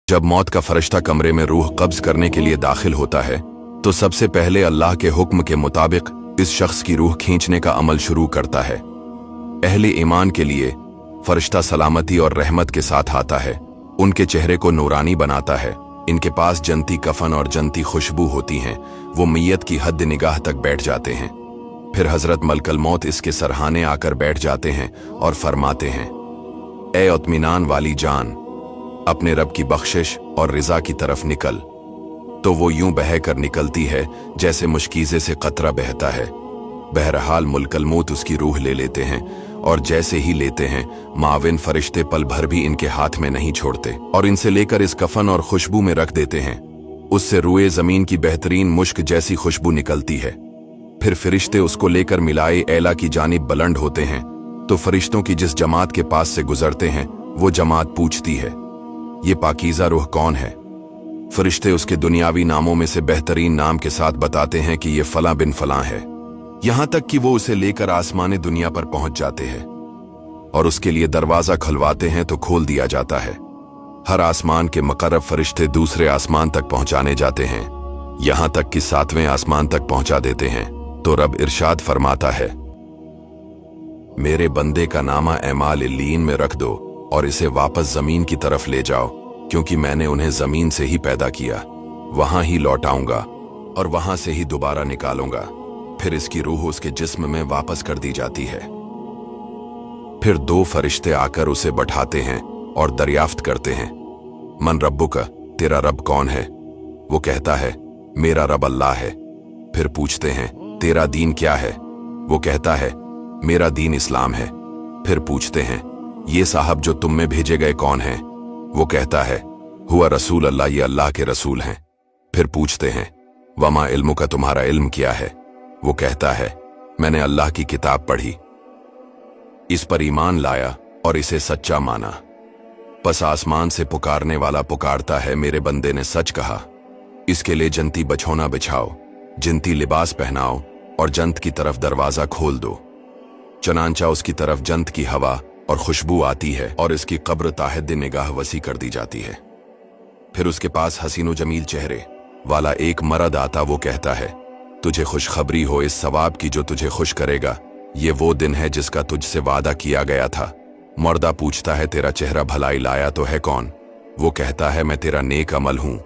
जब मौत का फरिश्ता कमरे में रूह कब्ज करने के लिए दाखिल होता है तो सबसे पहले अल्लाह के हुक्म के मुताबिक इस शख्स की रूह खींचने का अमल शुरू करता है। अहले ईमान के लिए फरिश्ता सलामती और रहमत के साथ आता है, उनके चेहरे को नूरानी बनाता है। इनके पास जन्नती कफन और जन्नती खुशबू होती हैं। वो मैयत की हद निगाह तक बैठ जाते हैं। फिर हजरत मलकल मौत इसके सरहाने आकर बैठ जाते हैं और फरमाते हैं, ए इत्मीनान वाली जान, अपने रब की बख्शिश और रिजा की तरफ निकल। तो वो यूं बह कर निकलती है जैसे मुश्कीजे से कतरा बहता है। बहरहाल मुलकल मौत उसकी रूह ले लेते हैं और जैसे ही लेते हैं माविन फरिश्ते पल भर भी इनके हाथ में नहीं छोड़ते और इनसे लेकर इस कफन और खुशबू में रख देते हैं। उससे रुए जमीन की बेहतरीन मुश्क जैसी खुशबू निकलती है। फिर फरिश्ते उसको लेकर मिलाए एला की जानिब बुलंद होते हैं तो फरिश्तों की जिस जमात के पास से गुजरते हैं वो जमात पूछती है, ये पाकीज़ा रूह कौन है? फरिश्ते उसके दुनियावी नामों में से बेहतरीन नाम के साथ बताते हैं कि ये फलां बिन फलां है। यहां तक कि वो उसे लेकर आसमाने दुनिया पर पहुंच जाते हैं और उसके लिए दरवाजा खुलवाते हैं तो खोल दिया जाता है। हर आसमान के मुकर्रब फरिश्ते दूसरे आसमान तक पहुंचाने जाते हैं, यहां तक कि 7वें आसमान तक पहुंचा देते हैं। तो रब इरशाद फरमाता है, मेरे बंदे का नामा एमाल इल्लीन में रख दो और इसे वापस जमीन की तरफ ले जाओ, क्योंकि मैंने उन्हें जमीन से ही पैदा किया, वहां ही लौटाऊंगा और वहां से ही दोबारा निकालूंगा। फिर इसकी रूह उसके जिस्म में वापस कर दी जाती है। फिर 2 फरिश्ते आकर उसे बैठाते हैं और दरियाफ्त करते हैं, मन रब्बुका, तेरा रब कौन है? वो कहता है, मेरा रब अल्लाह है। फिर पूछते हैं, तेरा दीन क्या है? वो कहता है, मेरा दीन इस्लाम है। फिर पूछते हैं, ये साहब जो तुम में भेजे गए कौन हैं? वो कहता है, हुआ रसूल अल्लाह, ये अल्लाह के रसूल हैं। फिर पूछते हैं, वमा इल्मु का, तुम्हारा इल्म क्या है? वो कहता है, मैंने अल्लाह की किताब पढ़ी, इस पर ईमान लाया और इसे सच्चा माना। बस आसमान से पुकारने वाला पुकारता है, मेरे बंदे ने सच कहा। इसके लिए जन्नती बछौना बिछाओ, जन्नती लिबास पहनाओ और जन्नत की तरफ दरवाजा खोल दो। चनांचा उसकी तरफ जन्नत की हवा और खुशबू आती है और इसकी कब्र ताहद निगाह वसी कर दी जाती है। फिर उसके पास हसीनो जमील चेहरे वाला एक मर्द आता। वो कहता है, तुझे खुशखबरी हो इस सवाब की जो तुझे खुश करेगा। ये वो दिन है जिसका तुझसे वादा किया गया था। मर्दा पूछता है, तेरा चेहरा भलाई लाया तो है कौन? वो कहता है, मैं तेरा नेक अमल हूं।